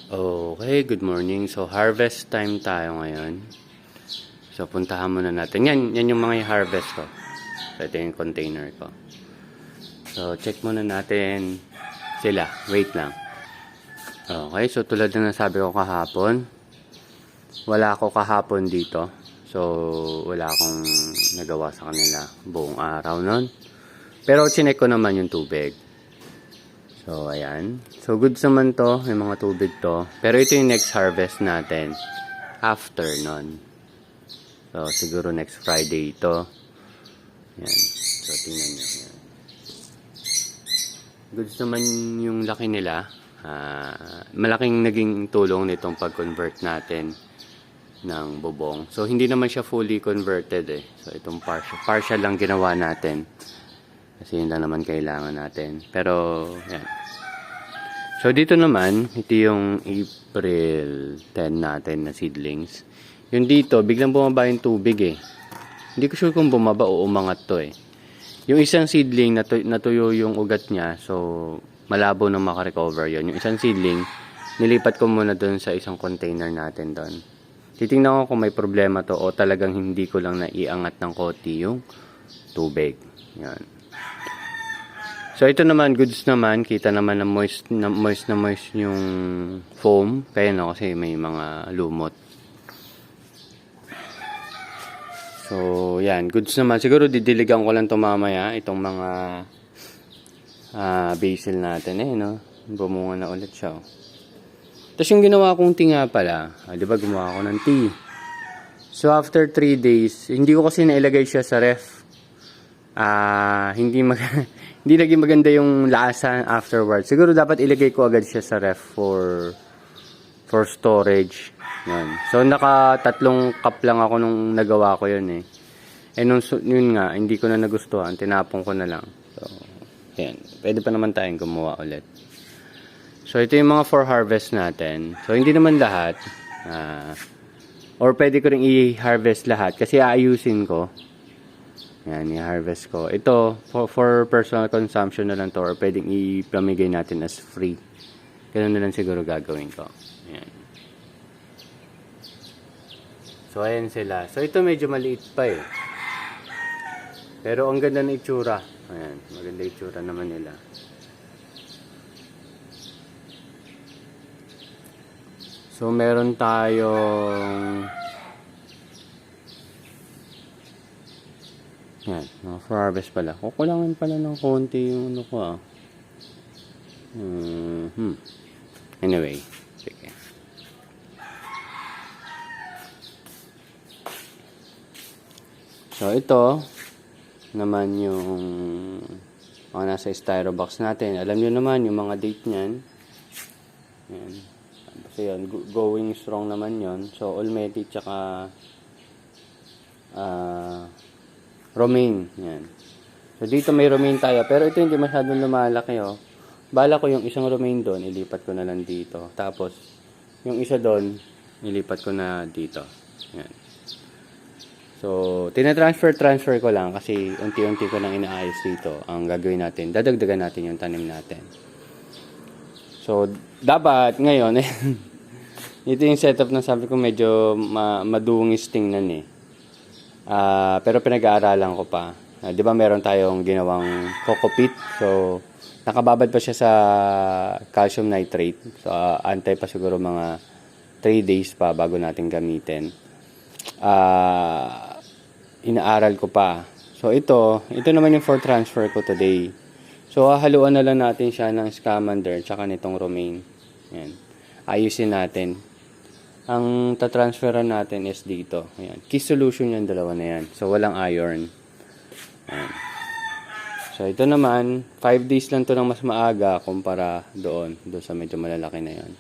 Okay, good morning. So, harvest time tayo ngayon. So, puntahan muna natin. Yan yung mga harvest ko. So, ito yung container ko. So, check muna natin sila. Wait lang. Okay, so tulad na nasabi ko kahapon, wala ako kahapon dito. So, wala akong nagawa sa kanila buong araw nun. Pero, chinek ko naman yung tubig. So, ayan. So, goods naman to. May mga tubig to. Pero ito yung next harvest natin. After nun. So, siguro next Friday ito. Ayan. So, tingnan nyo. Ayan. Goods naman yung laki nila. Malaking naging tulong nitong pag-convert natin ng bubong. So, hindi naman siya fully converted eh. So, itong partial lang ginawa natin. Kasi yun lang naman kailangan natin. Pero, yan. So, dito naman, ito yung April 10 natin na seedlings. Yung dito, biglang bumaba yung tubig eh. Hindi ko sure kung bumaba o umangat to eh. Yung isang seedling, natuyo yung ugat niya. So, malabo na makarecover yun. Yung isang seedling, nilipat ko muna doon sa isang container natin doon. Titingnan ko kung may problema to o talagang hindi ko lang naiangat ng konti yung tubig. Yan. So, ito naman, goods naman. Kita naman na moist yung foam. Kaya no, kasi may mga lumot. So, yan. Goods naman. Siguro didiligan ko lang ito mamaya. Itong mga basil natin. No? Bumunga na ulit siya. Tapos yung ginawa kong tea nga pala. Di ba gumawa ako ng tea? So, after 3 days, hindi ko kasi nailagay siya sa ref. Hindi naging maganda yung lasa afterwards. Siguro dapat ilagay ko agad siya sa ref for storage. Yan. So, naka-3 cup lang ako nung nagawa ko yun eh. Yun nga, hindi ko na nagustuhan. Tinapon ko na lang. So, yan. Pwede pa naman tayong gumawa ulit. So, ito yung mga for harvest natin. So, hindi naman lahat. Or pwede ko rin i-harvest lahat kasi aayusin ko. Yan, i-harvest ko. Ito, for personal consumption na lang to or pwedeng ipamigay natin as free. Ganun na lang siguro gagawin ko. Yan. So, ayan sila. So, ito medyo maliit pa eh. Pero ang ganda ng itsura. Ayan, maganda itsura naman nila. So, meron tayong yan, for harvest pala. Kukulangan pala ng konti yung ano ko Anyway, sige. So, ito naman yung mga nasa styro box natin. Alam nyo naman yung mga date nyan. Yan. So, yun, going strong naman yon. So, Olmeti tsaka romaine. Yan. So, dito may romaine tayo. Pero ito hindi masyadong lumalaki, oh. Bala ko yung isang romaine doon, ilipat ko na lang dito. Tapos, yung isa doon, ilipat ko na dito. Yan. So, transfer ko lang kasi unti-unti ko lang inaayos dito. Ang gagawin natin, dadagdagan natin yung tanim natin. So, dapat ngayon, ito yung setup na sabi ko medyo madungis tingnan eh. Pero pinag-aaralan ko pa. Di ba meron tayong ginawang coco peat? So, nakababad pa siya sa calcium nitrate. So, antay pa siguro mga 3 days pa bago natin gamitin. Inaaral ko pa. So, ito naman yung for transfer ko today. So, haluan na lang natin siya ng scamander tsaka nitong romaine. Yan. Ayusin natin. Ang tatransferan natin is dito. Ayan. Key solution yung dalawa na yan. So, walang iron. Ayan. So, ito naman, 5 days lang to ng mas maaga kumpara doon sa medyo malalaki na yan.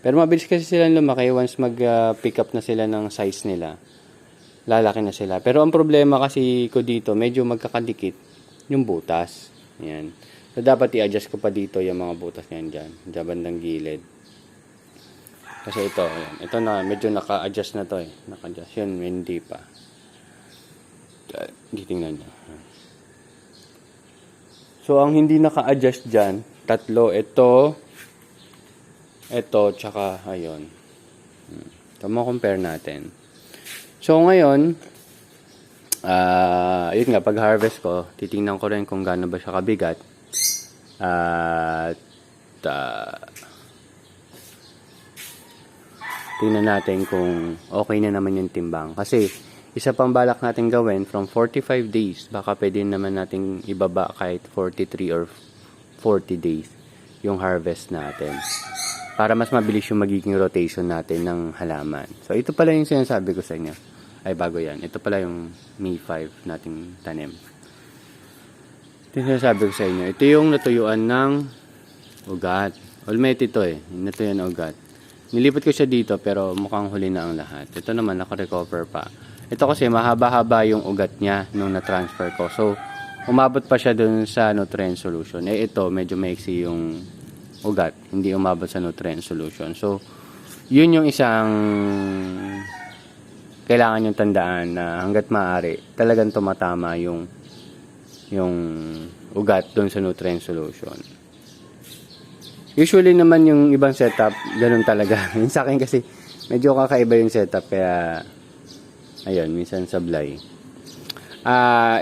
Pero mabilis kasi sila lumaki. Once mag-pick up na sila ng size nila, lalaki na sila. Pero ang problema kasi ko dito, medyo magkakadikit yung butas. Ayan. So, dapat i-adjust ko pa dito yung mga butas niyan dyan. Diyan bandang gilid. Kasi ito, ayan. Ito na, medyo naka-adjust na to eh. Naka-adjust. Yun, hindi pa. Tingnan nyo. So, ang hindi naka-adjust dyan, 3. Ito, Ito, tsaka, ayun. So, compare natin. So, ngayon, yun nga, pag-harvest ko, titingnan ko rin kung gaano ba siya kabigat. At, tingnan natin kung okay na naman yung timbang. Kasi, isa pang balak natin gawin, from 45 days, baka pwede naman natin ibaba kahit 43 or 40 days yung harvest natin. Para mas mabilis yung magiging rotation natin ng halaman. So, ito pala yung sinasabi ko sa inyo. Ay, bago yan. Ito pala yung May 5 nating tanim. Ito yung sinasabi ko sa inyo. Ito yung natuyuan ng ugat. Ulmet ito eh. Natuyuan ng ugat. Nilipat ko siya dito pero mukhang huli na ang lahat. Ito naman, naka-recover pa. Ito kasi mahaba-haba yung ugat niya nung na-transfer ko. So, umabot pa siya dun sa nutrient solution. Eh, ito, medyo maiksi yung ugat. Hindi umabot sa nutrient solution. So, yun yung isang kailangan yung tandaan na hanggat maaari, talagang tumatama yung ugat dun sa nutrient solution. Usually naman yung ibang setup, ganun talaga. Yung sa akin kasi, medyo kakaiba yung setup, kaya ayun, minsan sablay.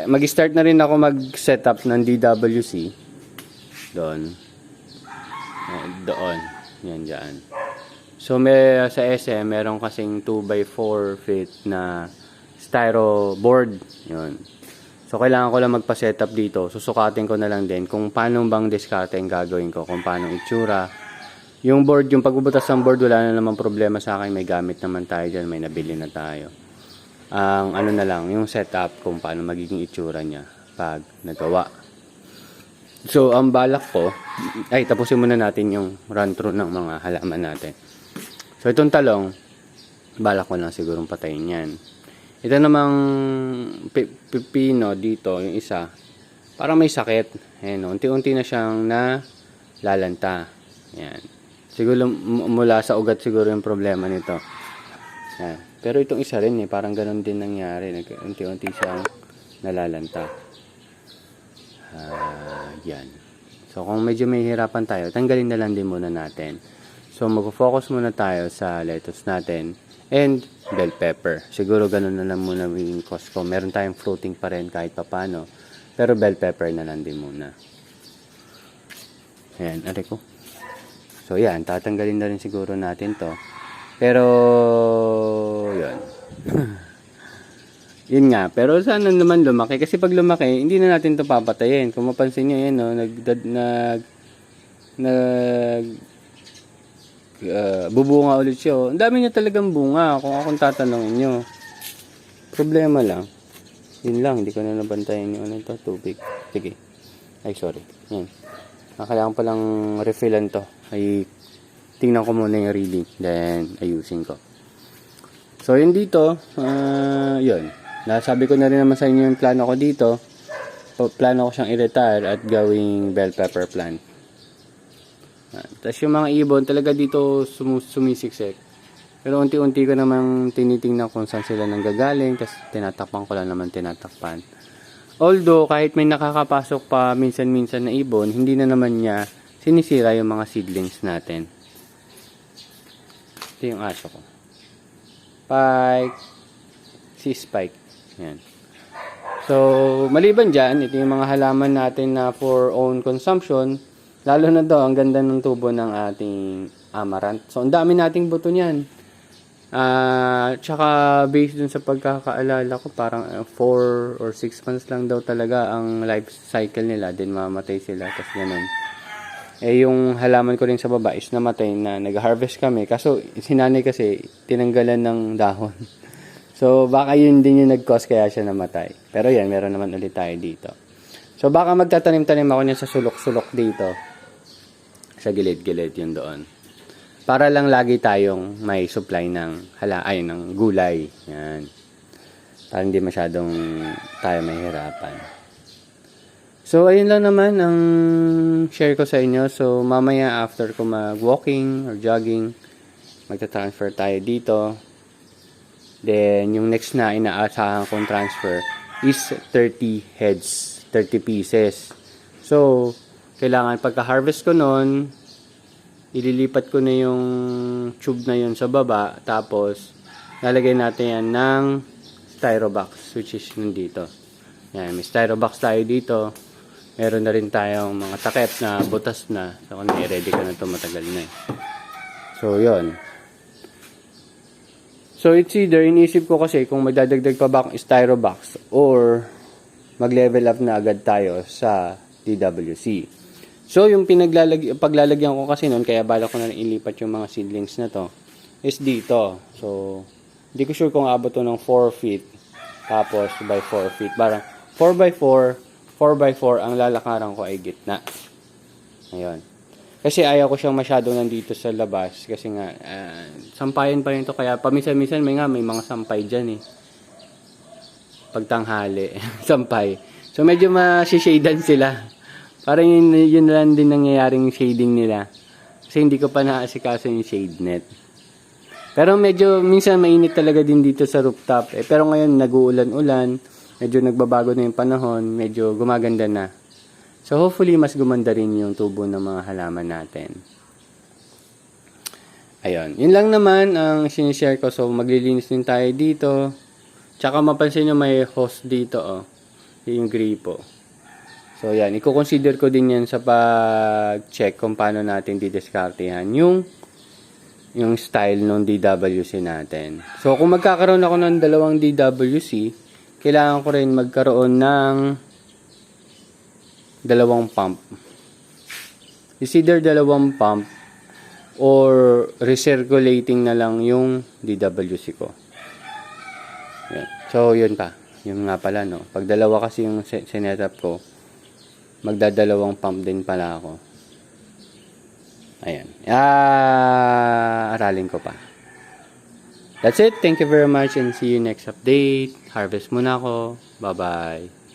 Mag-start na rin ako mag-setup ng DWC. Doon. Doon. Yan dyan. So, sa SM, meron kasing 2x4 feet na styro board. Yun. So, kailangan ko lang magpa-setup dito. Susukatin ko na lang din kung paano bang diskarte ang gagawin ko, kung paano itsura. Yung board, yung pagbubutas ng board, wala na naman problema sa akin. May gamit naman tayo dyan, may nabili na tayo. Ang ano na lang, yung setup kung paano magiging itsura niya pag nagawa. So, ang balak ko, tapusin muna natin yung run through ng mga halaman natin. So, itong talong, balak ko lang sigurong patayin yan. Ito namang pipino dito, yung isa, parang may sakit. Ayan, unti-unti na siyang nalalanta. Ayan. Siguro mula sa ugat siguro yung problema nito. Ayan. Pero itong isa rin parang ganun din nangyari. Unti-unti siyang nalalanta. Yan. So, kung medyo may hirapan tayo, tanggalin na lang din muna natin. So, mag-focus muna tayo sa lettuce natin and bell pepper. Siguro ganun na lang muna yung cost ko. Meron tayong fruiting pa rin kahit papano. Pero bell pepper na lang din muna. Ayan, aray ko. So, yan. Tatanggalin na rin siguro natin to. Pero, yun. Yun nga. Pero sana naman lumaki. Kasi pag lumaki, hindi na natin to papatayin. Kung mapansin nyo, yan, no, bubunga ulit siya. Ang dami niya talagang bunga. Kung akong tatanungin nyo. Problema lang. Yun lang. Hindi ko na nabantayan yung ano to, tubig. Sige. Ay, sorry. Yan. Kailangan palang refillan to. Ay, tingnan ko muna yung reading. Then, ayusin ko. So, yun dito. Yun. Nasabi ko na rin naman sa inyo yung plano ko dito. Plano ko siyang i-retire at gawing bell pepper plant. Tapos yung mga ibon, talaga dito sumisiksik. Pero unti-unti ko namang tinitingnan kung saan sila nanggagaling. Tapos tinatakpan ko lang naman tinatakpan. Although, kahit may nakakapasok pa minsan-minsan na ibon, hindi na naman niya sinisira yung mga seedlings natin. Ito yung aso ko. Spike. Si Spike. Yan. So, maliban dyan, ito yung mga halaman natin na for own consumption. Lalo na daw, ang ganda ng tubo ng ating amaranth. So, ang dami nating buto niyan. Tsaka, based dun sa pagkakaalala ko, parang 4 or 6 months lang daw talaga ang life cycle nila. Then, mamatay sila. Tapos, ganun. Yung halaman ko rin sa baba is namatay na nag-harvest kami. Kaso, sinanay kasi, tinanggalan ng dahon. So, baka yun din yung nag-cause kaya siya namatay. Pero yan, meron naman ulit tayo dito. So, baka magtatanim-tanim ako niya sa sulok-sulok dito. Sa gilid-gilid yun doon. Para lang lagi tayong may supply ng ng gulay. Yan. Para hindi masyadong tayo mahirapan. So, ayun lang naman ang share ko sa inyo. So, mamaya after ko mag-walking or jogging, magta-transfer tayo dito. Then, yung next na inaasahan kong transfer is 30 heads, 30 pieces. So, kailangan pagka-harvest ko nun, ililipat ko na yung tube na yun sa baba, tapos lalagay natin yan ng styrobox, which is nandito. Yan, may styrobox tayo dito. Meron na rin tayong mga takip na butas na. So, kung i-ready ka na ito, matagal na eh. So, yun. So, it's either, inisip ko kasi kung magdadagdag pa ba akong styrobox or mag-level up na agad tayo sa DWC. So, yung paglalagyan ko kasi noon, kaya bala ko na ilipat yung mga seedlings na to, is dito. So, hindi ko sure kung abot to ng 4 feet, tapos by 4 feet. Parang 4x4, 4x4, ang lalakaran ko ay gitna. Ayun. Kasi ayaw ko siyang masyado nandito sa labas, kasi nga, sampayan pa rin to, kaya paminsan-minsan may mga sampay dyan eh. Pagtanghali, sampay. So, medyo masishadan sila. Parang yun lang din nangyayaring shading nila. Kasi hindi ko pa naasikaso yung shade net. Pero medyo minsan mainit talaga din dito sa rooftop. Pero ngayon nag-uulan-ulan. Medyo nagbabago na yung panahon. Medyo gumaganda na. So hopefully mas gumanda rin yung tubo ng mga halaman natin. Ayun. Yun lang naman ang sinishare ko. So maglilinis din tayo dito. Tsaka mapansin nyo may hose dito. Oh. Yung gripo. So, yan. I-consider ko din yan sa pag-check kung paano natin didiskartehan yung style ng DWC natin. So, kung magkakaroon ako ng dalawang DWC, kailangan ko rin magkaroon ng dalawang pump. It's either dalawang pump or recirculating na lang yung DWC ko. Yan. So, yun pa. Yung nga pala, no. Pag dalawa kasi yung sinetup ko, magdadalawang pump din pala ako. Ayan. Aralin ko pa. That's it. Thank you very much and see you next update. Harvest muna ako. Bye-bye.